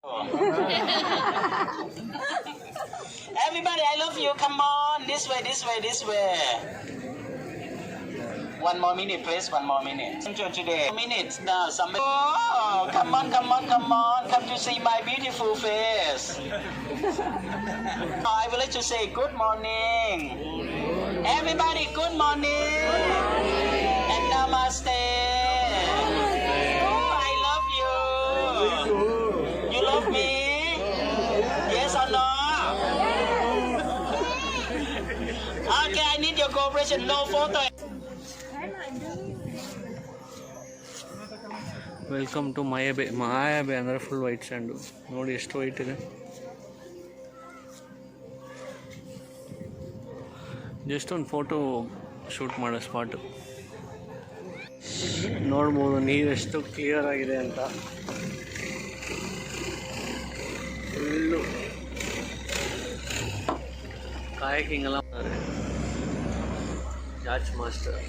Everybody, I love you. Come on, this way, this way, this way. One more minute, please. One more minute. Enjoy today. Minutes now. Some. Oh, come on, come on, come on. Come to see my beautiful face. I would like to say good morning. Everybody, good morning. And namaste. Oh, I love you. You love me? Yes or no? Okay, I need your cooperation. No photo. Welcome to Maya Bay. Maya Bay ಅಂದರೆ full white sand. ನೋಡಿ ಎಷ್ಟು white ಇದೆ. Just ಒಂದು photo shoot ಮಾಡೋ spot. ನೋಡ್ಬೋದು ನೀರೆಷ್ಟು clear ಆಗಿದೆ ಅಂತ. Full ಕಾಯಕಿಂಗ್ ಎಲ್ಲ ಮಾಡ್ತಾರೆ. ಯಾಚ್ ಮಾಸ್ಟರ್.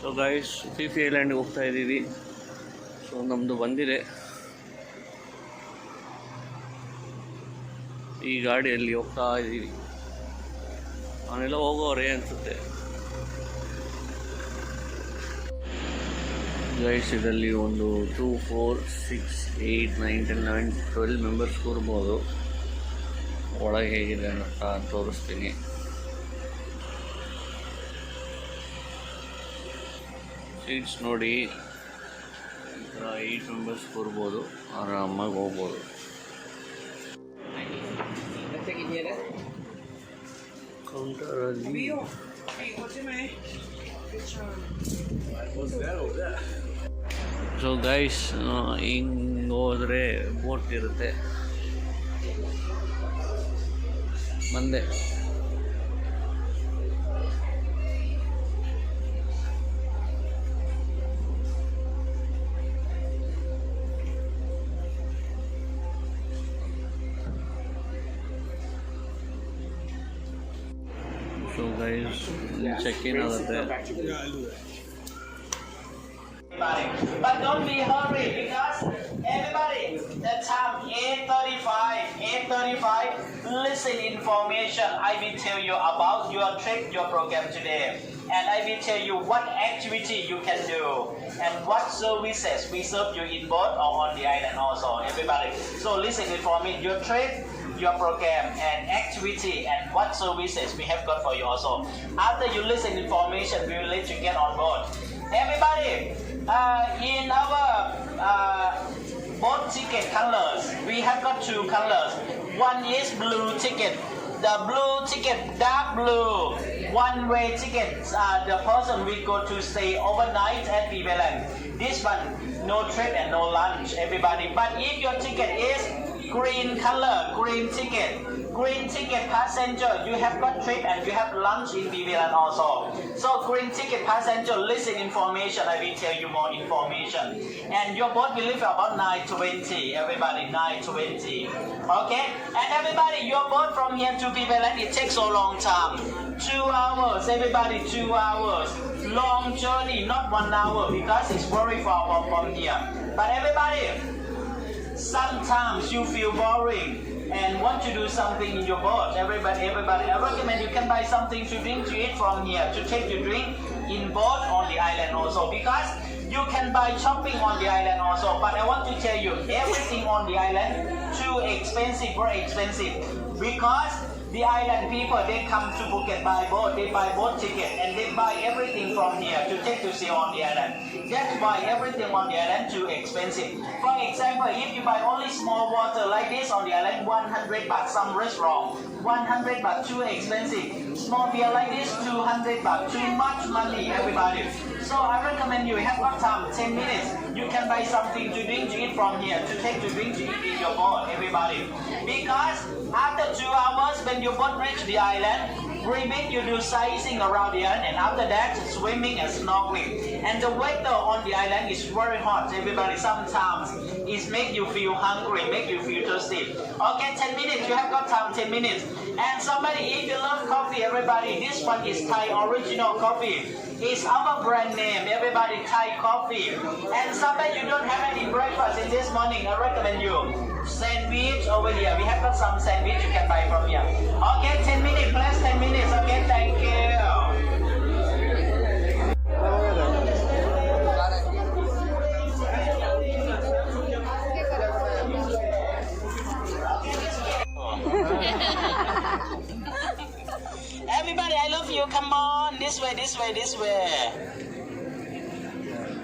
ಸೊ ಗೈಸ್, ಫಿಫಿ ಐಲ್ಯಾಂಡ್ಗೆ ಹೋಗ್ತಾ ಇದ್ದೀವಿ. ಸೊ ನಮ್ಮದು ಬಂದಿದೆ ಈ ಗಾಡಿಯಲ್ಲಿ ಹೋಗ್ತಾ ಇದ್ದೀವಿ. ಅವನ್ನೆಲ್ಲ ಹೋಗೋರೆ ಅನಿಸುತ್ತೆ ಗೈಸ್. ಇದರಲ್ಲಿ ಒಂದು 2, 4, 6, 8, 9, 10, 11, 12 ಮೆಂಬರ್ಸ್ ಕೂರ್ಬೋದು. ಒಳಗೆ ಹೇಗಿದೆ ಅಂತ ತೋರಿಸ್ತೀನಿ. ಸೀಟ್ಸ್ ನೋಡಿ, ಈ ಥರ 8 ಮೆಂಬರ್ಸ್ ಕೂರ್ಬೋದು, ಆರಾಮಾಗಿ ಹೋಗ್ಬೋದು. ಕೌಂಟರಲ್ಲಿ ಸೊ ಗೈಸ್, ಹಿಂಗೆ ಹೋದರೆ ಬೋಟ್ ಇರುತ್ತೆ. ಬಂದೆ. ಸೊ ಗೈಸ್, ಚೆಕ್ ಇನ್ ಆಗುತ್ತೆ. But don't be hurried because everybody, the time 8:35. Listen information. I will tell you about your trip, your program today, and I will tell you what activity you can do and what services we serve you in boat or on the island also. Everybody, so listen for me. Your trip, your program and activity and what services we have got for you also. After you listen information, we will let you get on board. Everybody, in our boat ticket colors, we have got 2 colors. One is blue ticket. The blue ticket, dark blue, one-way tickets. The person will go to stay overnight at Viveland. This one, no trip and no lunch, everybody. But if your ticket is green color, green ticket passenger, you have got trip and you have lunch in Viveland also. So green ticket passenger, listen information, I will tell you more information. And your boat will leave about 9:20, everybody, 9:20. Okay? And everybody, your boat from here to Viveland, it takes so long time. 2 hours, everybody, 2 hours. Long journey, not 1 hour, because it's very far from here. But everybody, sometimes you feel boring and want to do something in your boat. Everybody, I recommend you can buy something to drink to eat from here to take your drink in boat on the island also, because you can buy shopping on the island also. But I want to tell you, everything on the island too expensive, very expensive, because the island people, they come to Phuket by boat, they buy boat ticket and they buy everything from here to take to see on the island. That's why everything on the island too expensive. For example, if you buy only small water like this on the island, 100 baht, some restaurant, 100 baht, too expensive. Small beer like this, 200 baht, too much money, everybody. So I recommend you have got time, 10 minutes, you can buy something to drink to eat from here, to take to drink to eat in your boat, everybody. Because after 2 hours, when your boat reach the island, We make you do sightseeing around the island, and after that, swimming and snorkeling. And the weather on the island is very hot. Everybody, sometimes it make you feel hungry, make you feel thirsty. Okay, 10 minutes. You have got time. 10 minutes. And somebody, if you love coffee, everybody, this one is Thai original coffee. It's our brand name. Everybody, Thai coffee. And somebody, you don't have any breakfast in this morning. I recommend you sandwich over here. We have got some sandwich you can buy from here. Okay, 10 minutes, plus 10 minutes. Okay, thank you. Everybody, I love you. Come on, this way, this way, this way.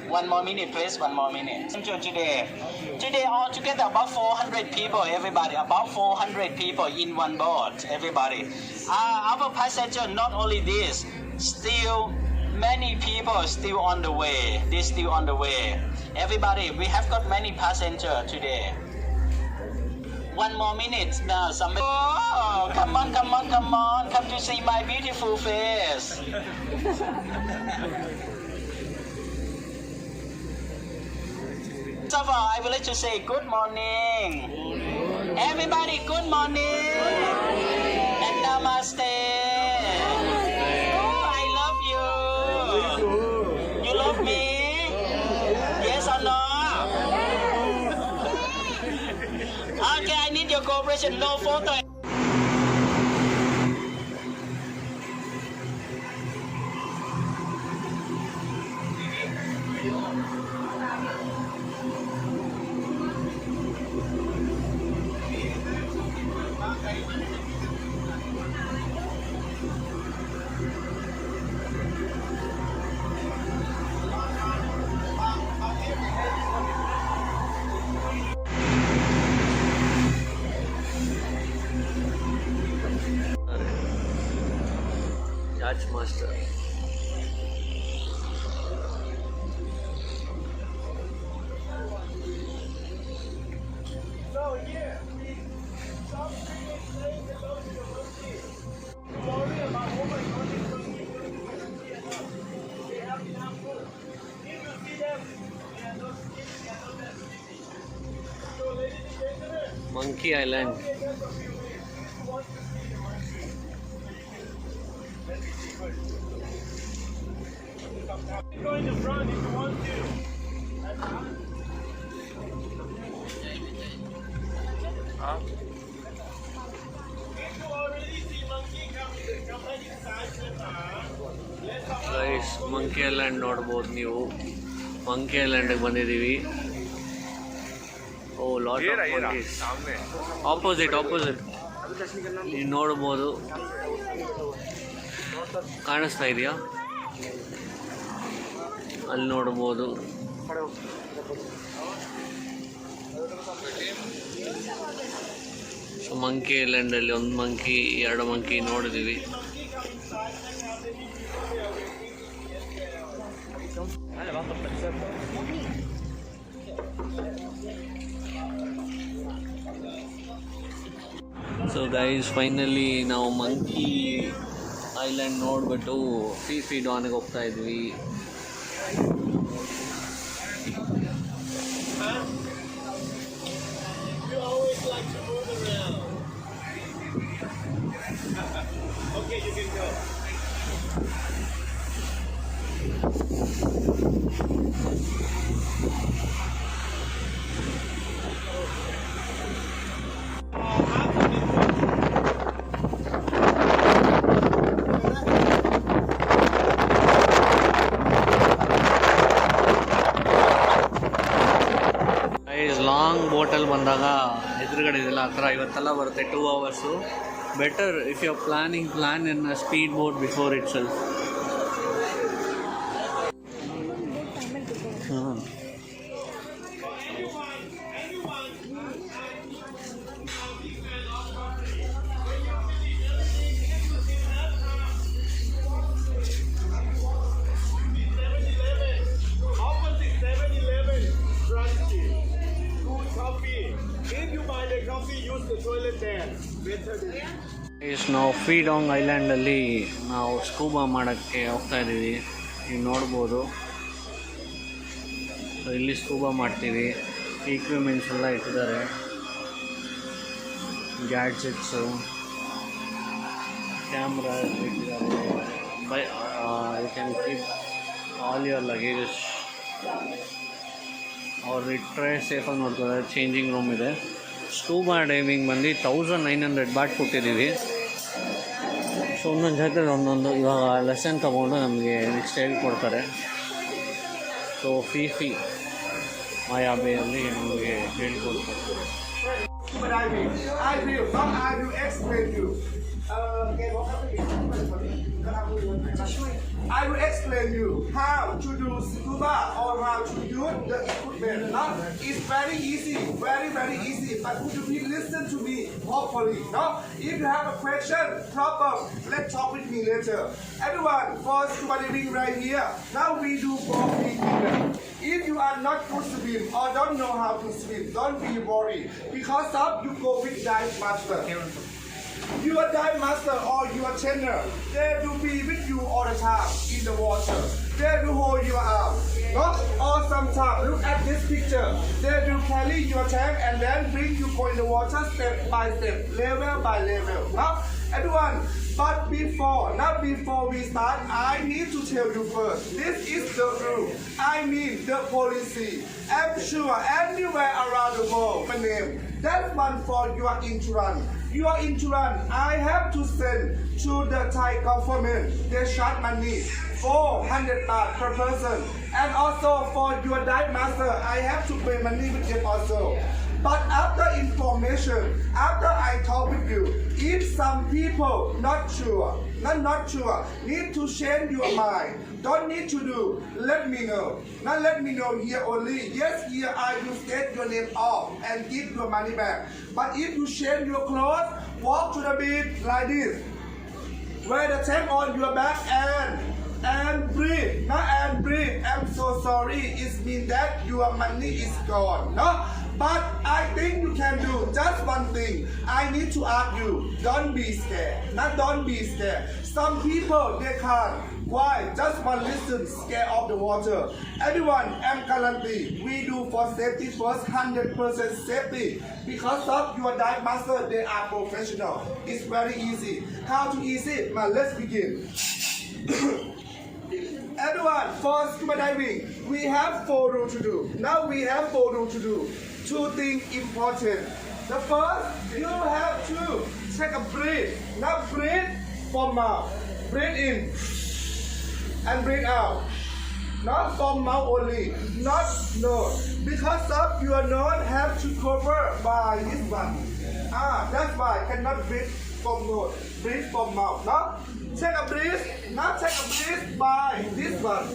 One more minute, please. One more minute. Today, altogether about 400 people. Everybody, about 400 people in one boat. Everybody, our passenger. Not only this, still many people still on the way. They're still on the way. Everybody, we have got many passengers today. One more minute now. Somebody. Oh, come on, come on, come on. Come to see my beautiful face. So far, I would like to say good morning. Everybody, good morning. And namaste. Oh, I love you. You love me? Yes or no? Okay, I need your cooperation. No photo. Yacht Master. Monkey Island. Go in the front if you want to. If you already see monkey come inside the guys monkey island ನೋಡ್ಬೋದು ನೀವು. Monkey ಐಲ್ಯಾಂಡಿಗೆ ಬಂದಿದ್ದೀವಿ. ಓ lot of monkeys. Opposite ನೀವು ನೋಡ್ಬೋದು. ಕಾಣಿಸ್ತಾ ಇದೆಯಾ? ಅಲ್ಲಿ ನೋಡ್ಬೋದು. So monkey ಐಲ್ಯಾಂಡಲ್ಲಿ ಒಂದು ಮಂಕಿ, ಎರಡು ಮಂಕಿ ನೋಡಿದ್ದೀವಿ. ಸೊ ಗೈಸ್ ಫೈನಲಿ ನಾವು ಮಂಕಿ ಐಲ್ಯಾಂಡ್ ನೋಡಿಬಿಟ್ಟು ಫೀಫಿ ಡಾನ್ಗೆ ಹೋಗ್ತಾ ಇದ್ವಿ. You always like to move around. Okay, you can go. Long ಬೋಟಲ್ಲಿ ಬಂದಾಗ ಎದುರುಗಡೆ ಇದೆಲ್ಲ ಹತ್ರ 50 ಬರುತ್ತೆ, 2 hours. Better if you are plan in a speed boat before itself. If you buy the coffee, use the toilet there. Better than ನಾವು ಫೀಡಾಂಗ್ ಐಲ್ಯಾಂಡಲ್ಲಿ ನಾವು scuba ಮಾಡೋಕ್ಕೆ ಹೋಗ್ತಾ ಇದ್ದೀವಿ. ನೀವು ನೋಡ್ಬೋದು, ಸೊ ಇಲ್ಲಿ ಸ್ಕೂಬಾ ಮಾಡ್ತೀವಿ. ಈಕ್ವಿಪ್ಮೆಂಟ್ಸ್ ಎಲ್ಲ ಇಟ್ಟಿದ್ದಾರೆ, ಗ್ಯಾಡ್ಜೆಟ್ಸು, ಕ್ಯಾಮ್ರಾ ಇಟ್ಟಿದ್ದಾರೆ. You can keep all your luggages. ಅವ್ರು ಇಟ್ಟರೆ ಸೇಫಾಗಿ ನೋಡ್ತಾರೆ. ಚೇಂಜಿಂಗ್ ರೂಮ್ ಇದೆ. ಸ್ಕೂಬಾ ಡೈವಿಂಗ್ ಬಂದು 1900 ಬಾಟ್ ಕೊಟ್ಟಿದ್ದೀವಿ. ಸೊ ಒಂದೊಂದು ಜಾಗದಲ್ಲಿ ಒಂದೊಂದು ಇವಾಗ ಲೆಸನ್ ತೊಗೊಂಡು ನಮಗೆ ನೆಕ್ಸ್ಟ್ ಹೇಳ್ಕೊಡ್ತಾರೆ. ಸೊ ಫೀಫಿ ಮಾಯಾಬೆಯಲ್ಲಿ ನಮಗೆ ಹೇಳ್ಕೊಡ್ತಾರೆ. Scuba diving. I will explain you. I will explain you how to do scuba or how to use the equipment. No? It's very easy, very easy. But would you please listen to me properly? No? If you have a question, problem, let's talk with me later. Everyone, for scuba diving right here. Now we do both equipment. If you are not good swim or don't know how to swim, don't be worried. Because of you go with dive master. Your dive master or your trainer, they will be with you all the time in the water. They will hold your arm. No? Or sometimes, look at this picture. They will carry your tank and then bring you go in the water step by step, level by level. No? Everyone, but not before we start, I need to tell you first. This is the rule. I mean the policy. I'm sure anywhere around the world, my name. That's one for your insurance. Your insurance, I have to send to the Thai government. They charge money 400 baht per person. And also for your dive master, I have to pay money with them also. But after information, after I talk with you, if some people not sure, need to change your mind, don't need to do, let me know. Not let me know here only. Yes, here I will state your name off and give your money back. But if you change your clothes, walk to the beach like this. Wear the tank on your back and breathe. Not and breathe. I'm so sorry. It means that your money is gone. No? But I think you can do just one thing. I need to ask you, don't be scared. Not don't be scared. Some people, they can't. Why? Just one listen, scared of the water. Everyone, I'm guarantee. We do for safety first, 100% safety. Because of your dive master, they are professional. It's very easy. How to easy? Now let's begin. Everyone, for scuba diving, we have 4 rules to do. Now we have 4 rules to do. 2 things important. The first, you have to take a breath. Now breathe from mouth. Breathe in and breathe out. Not from mouth only, not nose. Because of your nose have to cover by this one. That's why I cannot breathe from nose. Breathe from mouth. Now take a breath. Now take a breath by this one.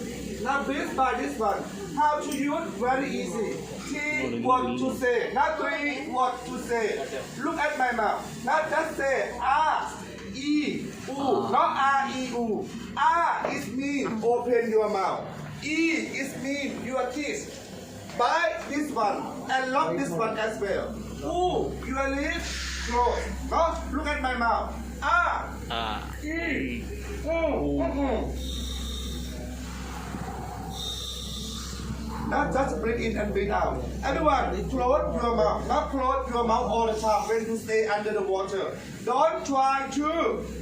Now breathe by this one. How to use? Very easy. 3 what to say. Not 3 what to say. Look at my mouth. Now just say E, U. Not R, E, U. R is mean open your mouth. E is mean your teeth. Bite this one and lock this one as well. U, your lips close. Now look at my mouth. R, E, U. Not just breathe in and breathe out. Everyone, close your mouth. Not close your mouth all the time when you stay under the water. Don't try to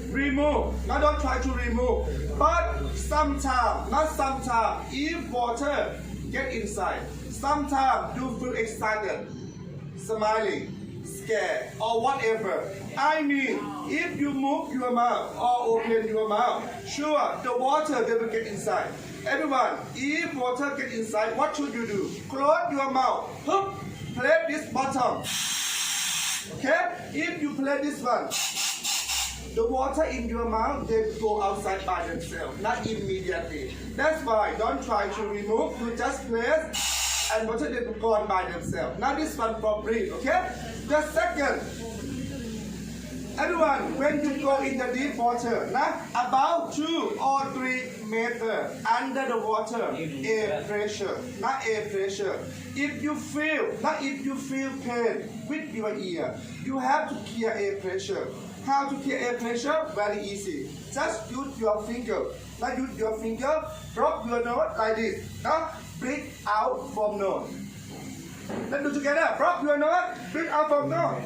remove. Don't try to remove. But sometimes, not sometimes, if water get inside, sometimes you feel excited, smiling, scared, or whatever. I mean, if you move your mouth or open your mouth, sure, the water they will get inside. Everyone, if water get inside, what should you do? Close your mouth. Play this bottom. Okay? If you play this one, the water in your mouth, they go outside by themselves, not immediately. That's why don't try to remove. You just place and water they will go on by themselves. Now this one for breathe. Okay? The second, Everyone, when you go in the deep water, about 2 or 3 meters under the water, air pressure, air pressure. If you feel pain with your ear, you have to clear air pressure. How to clear air pressure? Very easy. Just use your finger. Use your finger, drop your nose like this. Breathe out from nose. Let's do together. Drop your nose, breathe out from nose.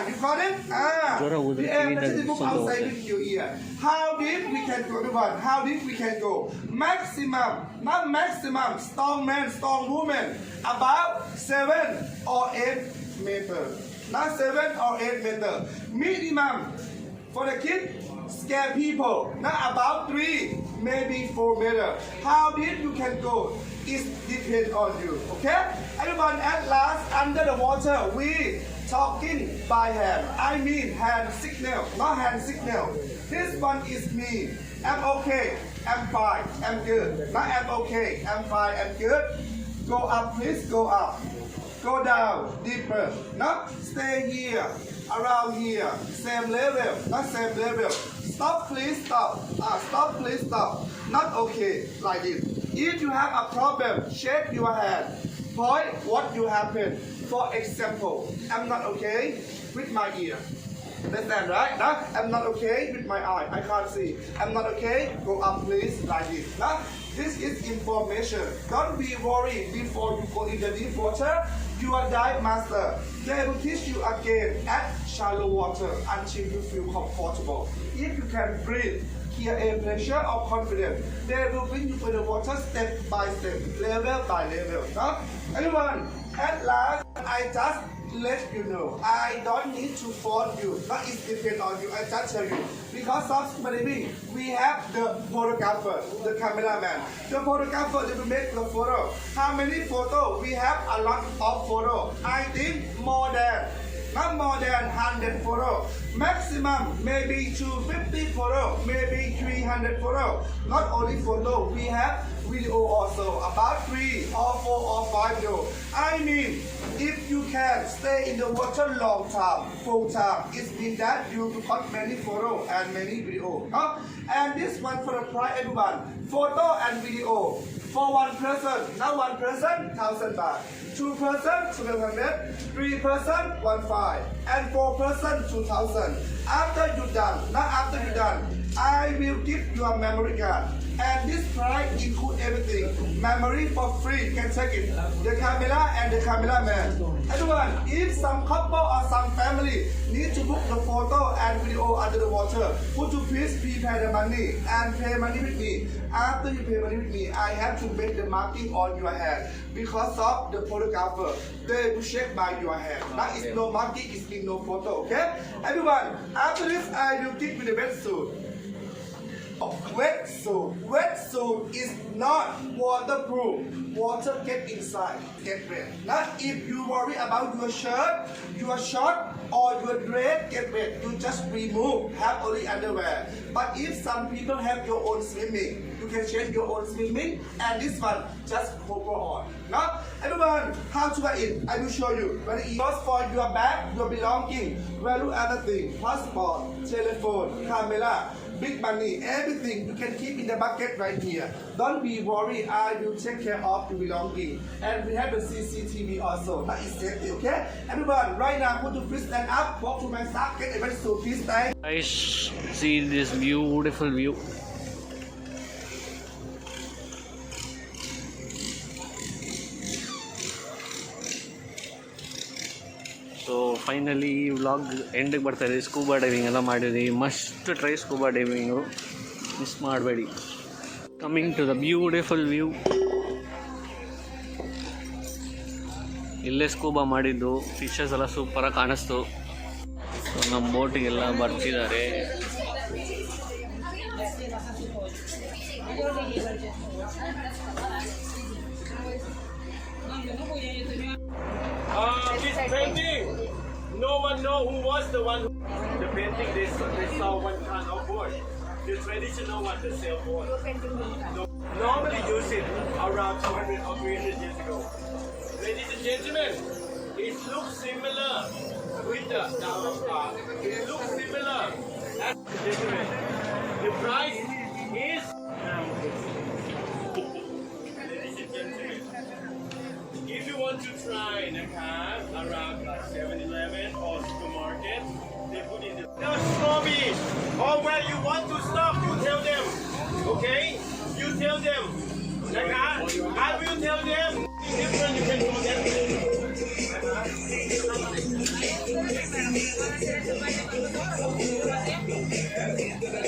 You got it? The air pressure move outside with your ear. How deep we can go, everyone? How deep we can go? Maximum, not maximum, strong man, strong woman, about 7 or 8 meters. Not 7 or 8 meters. Minimum for the kid, scare people. Not about 3, maybe 4 meters. How deep you can go? It depends on you. Okay? Everyone, at last, under the water, we talking by hand. I mean hand signal, not hand signal. This one is me. I'm okay. I'm fine. I'm good. Not I'm okay. I'm fine. I'm good. Go up, please. Go up. Go down. Deeper. Not stay here. Around here. Same level. Not same level. Stop, please. Stop. Stop, please. Stop. Not okay. Like this. If you have a problem, shake your hand. Point what you happen. For example, I'm not okay with my ear. Understand, right? I'm not okay with my eye. I can't see. I'm not okay. Go up, please, like this. This is information. Don't be worried before you go in the deep water. You are dive master. They will teach you again at shallow water until you feel comfortable. If you can breathe, clear air pressure or confidence, they will bring you to the water step by step, level by level. Everyone, at last, I just let you know. I don't need to force you. Not it depends on you. I just tell you. Because of scuba diving, we have the photographer, the cameraman. The photographer will make the photo. How many photos? We have a lot of photos. I think not more than 100 photos. Maximum maybe 250 photos, maybe 300 photos. Not only photo, we have video also, about 3 or 4 or 5 video. I mean, if you can stay in the water long time, full time, it means that you got many photos and many video. And this one for the price, everyone, photo and video. For one person, now one person, 1,000 baht. 2 person, 700. 3 person, 1,500. And 4 person, 2,000. After you done, I will give you a memory card. And this price include everything. Memory for free, you can take it. The camera and the cameraman. Everyone, if some couple or some family need to book the photo and video under the water, would you please prepare the money and pay money with me? After you pay money with me, I have to make the marking on your hand because of the photographer. They will check by your hand. That is no marking, it means no photo, okay? Everyone, after this, I will give you the wetsuit. Wetsuit is not waterproof. Water get inside, get wet. Not if you worry about your shirt, your short, or your dress get wet. You just remove, have only underwear. But if some people have your own swimming, you can change your own swimming, and this one just cover on. Now, everyone, how to buy it? I will show you. Very easy. First for your bag, your belonging, value other thing, passport, telephone, camera, big money, everything you can keep in the bucket right here. Don't be worried, I will take care of your belonging. And we have the CCTV also. That is safety, okay? Everyone, right now, put to please stand up, walk to my side, get a wetsuit, please stand. Guys, see this beautiful view. So finally vlog ಎಂಡಿಗೆ ಬರ್ತಾಯಿದೆ. Scuba diving ಎಲ್ಲ ಮಾಡಿದ್ವಿ. Must try scuba diving, miss ಮಾಡಬೇಡಿ. Coming to the beautiful view. ಇಲ್ಲೇ scuba ಮಾಡಿದ್ದು, fishes ಎಲ್ಲ ಸೂಪರಾಗಿ ಕಾಣಿಸ್ತು. ಸೊ ನಮ್ಮ ಬೋಟಿಗೆಲ್ಲ ಬರ್ತಿದ್ದಾರೆ. This painting, no one know who was the one. The painting they saw one kind of board. The traditional one, the sailboat. Normally use it around 200 or 300 years ago. Ladies and gentlemen, it looks similar with It looks similar. That's different. The price is. Ladies and gentlemen, if you want to try the car around 7-Eleven or supermarket, they put in the. Just stop it. Or where you want to stop, you tell them. Okay? You tell them. The car, I will tell them. Different, you can go that way.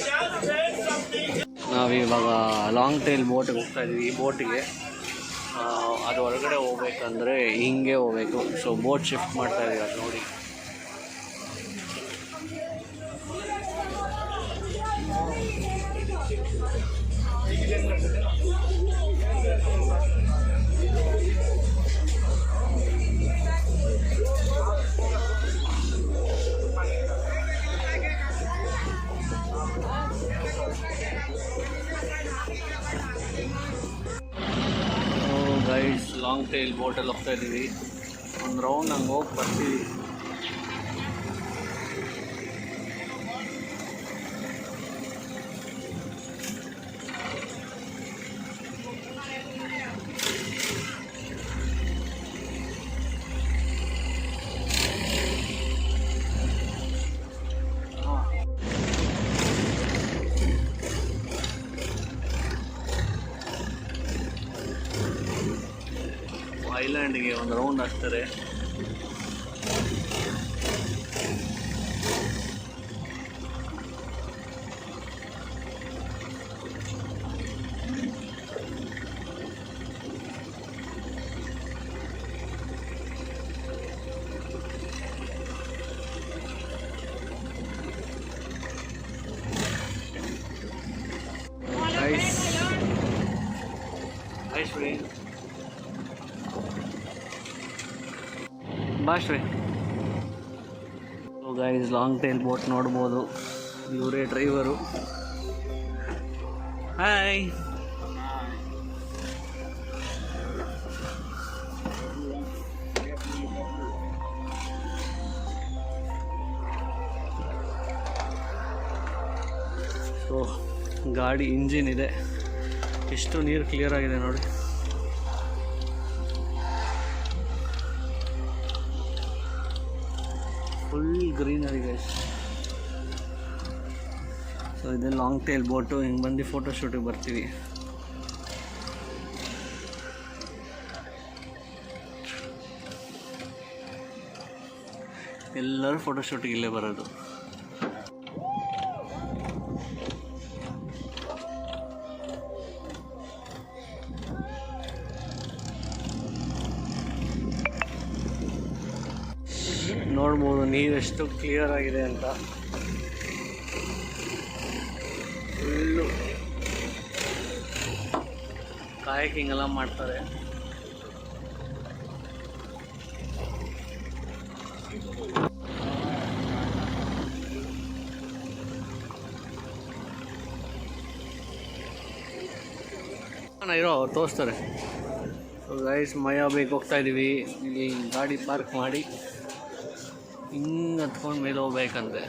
Just say something. ನಾವಿವಾಗ long tail ಬೋಟಿಗೆ ಹೋಗ್ತಾ ಇದ್ದೀವಿ. ಈ ಬೋಟಿಗೆ ಅದು ಒಳಗಡೆ ಹೋಗ್ಬೇಕಂದ್ರೆ ಹಿಂಗೆ ಹೋಗ್ಬೇಕು. So boat shift ಮಾಡ್ತಾ ಇದ್ದೀವಿ, ಅದು ನೋಡಿ. ಗೈಡ್ಸ್, ಲಾಂಗ್ ಟೈಲ್ ಬೋಟಲ್ಲಿ ಹೋಗ್ತಾ ಇದ್ದೀವಿ. ಒಂದು ರೌಂಡ್ ಹಂಗೆ ಹೋಗಿ ಬರ್ತೀವಿ. ಐಲ್ಯಾಂಡ್ಗೆ ಒಂದು ರೌಂಡ್ ಹಾಕ್ತಾರೆ. Nice rain. ಬಾಶ್ರೀ. So guys, long tail boat ನೋಡ್ಬೋದು. ಇವರೇ ಡ್ರೈವರು. ಹಾಯ್. ಸೊ ಗಾಡಿ ಇಂಜಿನ್ ಇದೆ. ಎಷ್ಟು ನೀರು ಕ್ಲಿಯರ್ ಆಗಿದೆ ನೋಡಿ. Full greenery guys. ಸೊ ಇದು ಲಾಂಗ್ ಟೈಲ್ ಬೋಟು. ಹಿಂಗೆ ಬಂದು ಫೋಟೋಶೂಟಿಗೆ ಬರ್ತೀವಿ. ಎಲ್ಲರೂ ಫೋಟೋಶೂಟಿಗೆ ಇಲ್ಲೇ ಬರೋದು. ನೋಡ್ಬೋದು ನೀರು ಎಷ್ಟು ಕ್ಲಿಯರ್ ಆಗಿದೆ ಅಂತ. ಫುಲ್ಲು ಕಾಯಕಿಂಗ್ ಎಲ್ಲ ಮಾಡ್ತಾರೆ. ಇರೋ ಅವ್ರು ತೋರಿಸ್ತಾರೆ. ಸೊ ಗೈಸ್, ಮಯಾಬಿಗೆ ಹೋಗ್ತಾ ಇದ್ದೀವಿ. ಇಲ್ಲಿ ಗಾಡಿ ಪಾರ್ಕ್ ಮಾಡಿ ಹಿಂಗೆ ಹತ್ಕೊಂಡು ಮೇಲೆ ಹೋಗ್ಬೇಕಂತೆ.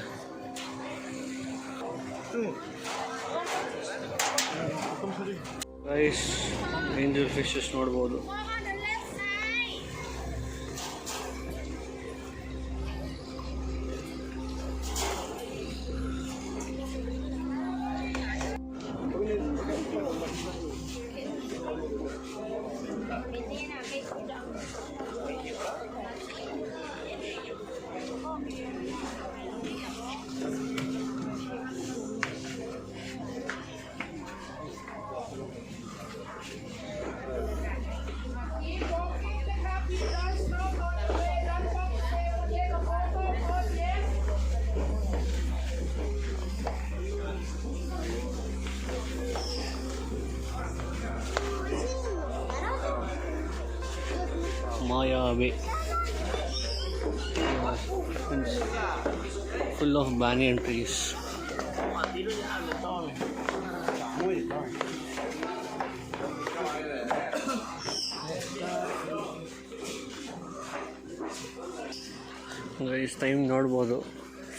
ಗೈಸ್, ಏಂಜಲ್ ಫಿಶಸ್ ನೋಡ್ಬೋದು. Maya Bay, full of banyan trees. Guys time ನೋಡ್ಬೋದು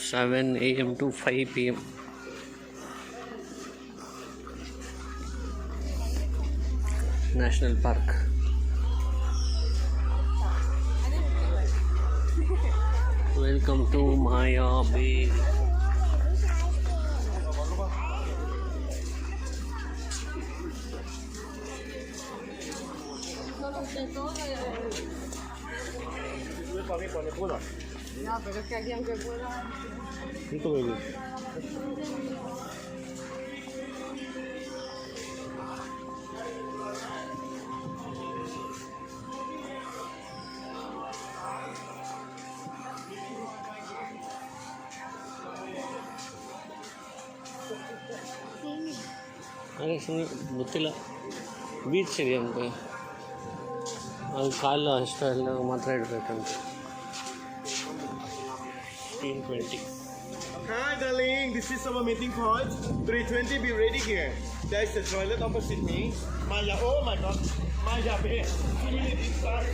7 AM to 5 PM. National park. Welcome to Maya Bay. ಹಾಗೆ ಸುಮ್ಮನೆ ಗೊತ್ತಿಲ್ಲ, ಬೀಚ್ ಇದೆ ಅಂತೆ, ಅದು ಕಾಲು ಅಷ್ಟು ಎಲ್ಲ ಮಾತ್ರ ಇಡಬೇಕಂತ. 15:20. Hi, darling. This is our meeting point. 3:20. Be ready here. There's the toilet opposite me. Maya. Oh my God. Maya, babe. 2 minutes inside.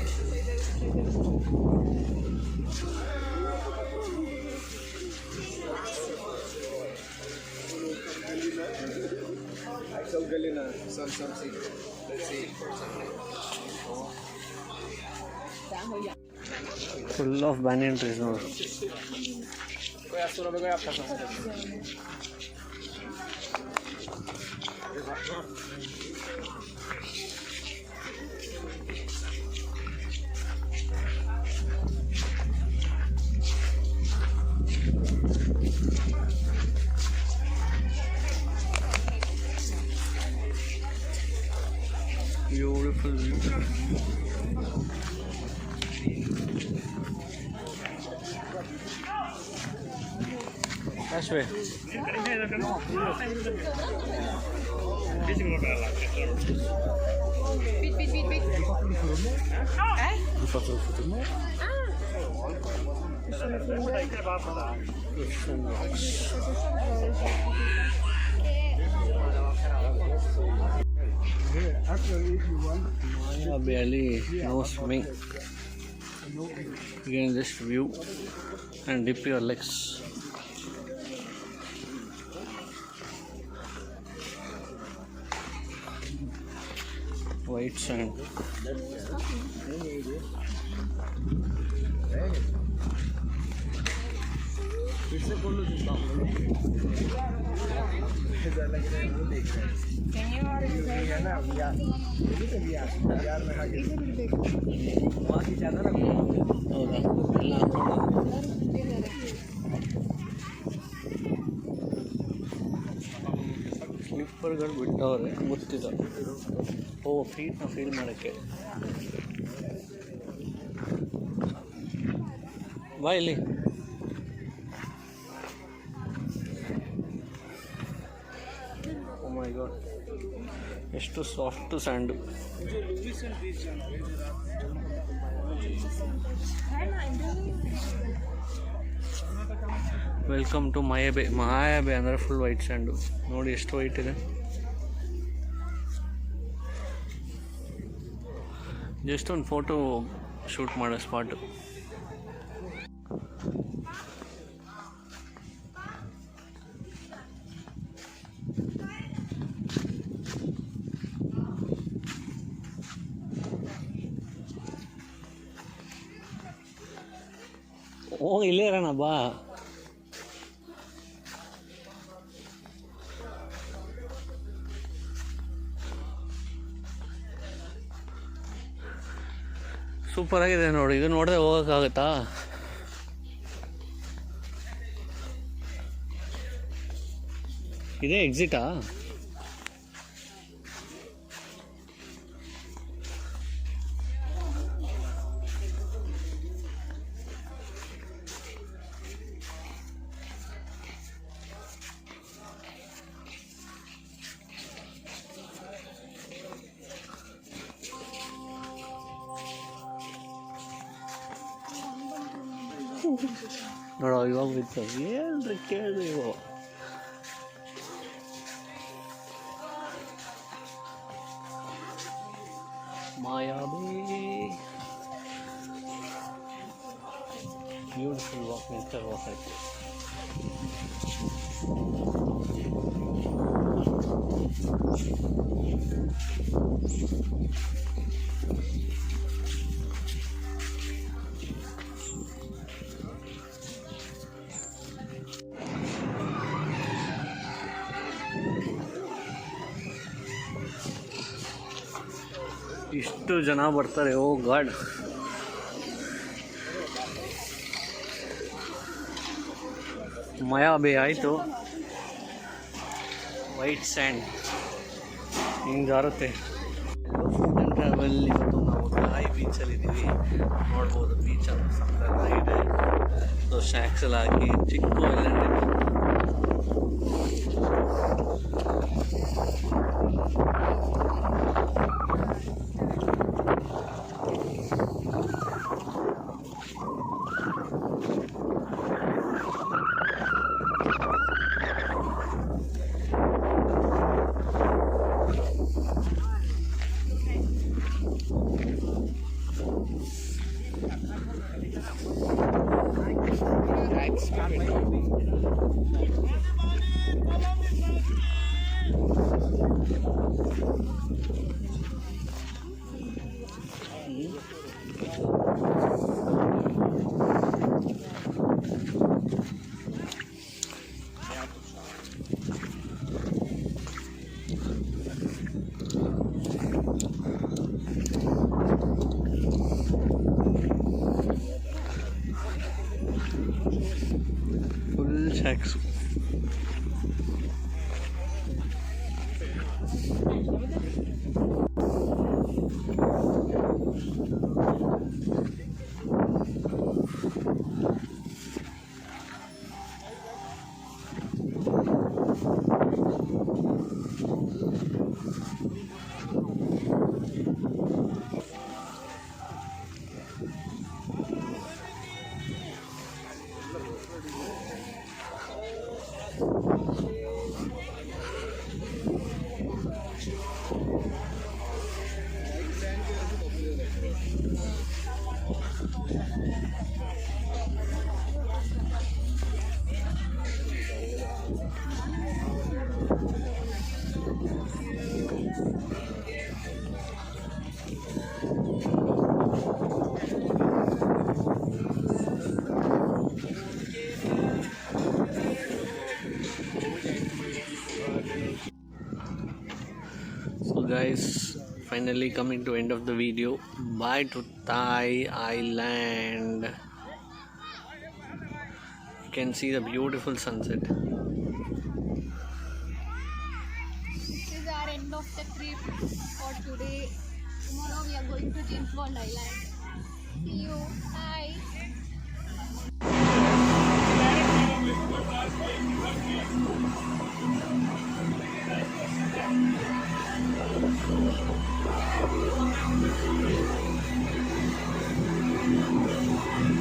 Axel Galina, something. Let's see. Full of banyan trees ನೋಡಿ. Beautiful view. Ashway. Maya Bay, no swimming. You can just view and dip your legs. White sand. ಸ್ಲಿಪ್ಪರ್ಗಳು ಬಿಟ್ಟವ್ರೆ, ಗೊತ್ತಿಲ್ಲ. ಫೀಟ್ನ feel ಮಾಡೋಕ್ಕೆ. ಬಾ ಇಲ್ಲಿ. ಓ ಮೈ god, ಎಷ್ಟು soft sand. Welcome to Maya ಬೇ. ಮಾಯಾ ಬೇ ಅಂದರೆ full white sand. ನೋಡಿ ಎಷ್ಟು ವೈಟ್ ಇದೆ. ಜಸ್ಟ್ ಒಂದು ಫೋಟೋ ಶೂಟ್ ಮಾಡೋ ಸ್ಪಾಟು. ಇಲ್ಲೇ ಇರೋಣ ಬಾ. ಸೂಪರ್ ಆಗಿದೆ ನೋಡಿ. ಇದು ನೋಡಿದ್ರೆ ಹೋಗೋಕ್ಕಾಗತ್ತಾ? ಇದೇ ಎಕ್ಸಿಟಾ? ನೋಡೋ ಇವಾಗ ಬಿತ್ತು. ಏನ್ರಿ ಕೇಳ್ರಿ ಇವು. ಮಾಯಾ ಬೇ ಬ್ಯೂಟಿಫುಲ್. ವಾಕ್ ನೇಚರ್ ವಾಕ್ ಆಯಿತು. ಇಷ್ಟು ಜನ ಬರ್ತಾರೆ, ಓ ಗಾಡ್. ಮಯಾಬೆ ಆಯಿತು, ವೈಟ್ ಸ್ಯಾಂಡ್ ಹಿಂಗೆ ಜಾರುತ್ತೆ. Food and travel. ಇವತ್ತು ನಾವು ತಾಯಿ ಬೀಚಲ್ಲಿದ್ದೀವಿ. ನೋಡ್ಬೋದು ಬೀಚ್ ಅಂತ ಸಕ್ಕತ್ತಾಗಿದೆ. ಸೊ ಶಾಕ್ಸಲ್ಲಿ ಹಾಕಿ ಚಿಕ್ಕ ಐಲ್ಯಾಂಡ್ ಇದೆ. Full ಶಾಕ್ಸು. So guys, finally coming to end of the video. Bye to Thai Island. You can see the beautiful sunset. This is our end of the trip for today. Tomorrow we are going to James Bond Island. See you. Bye.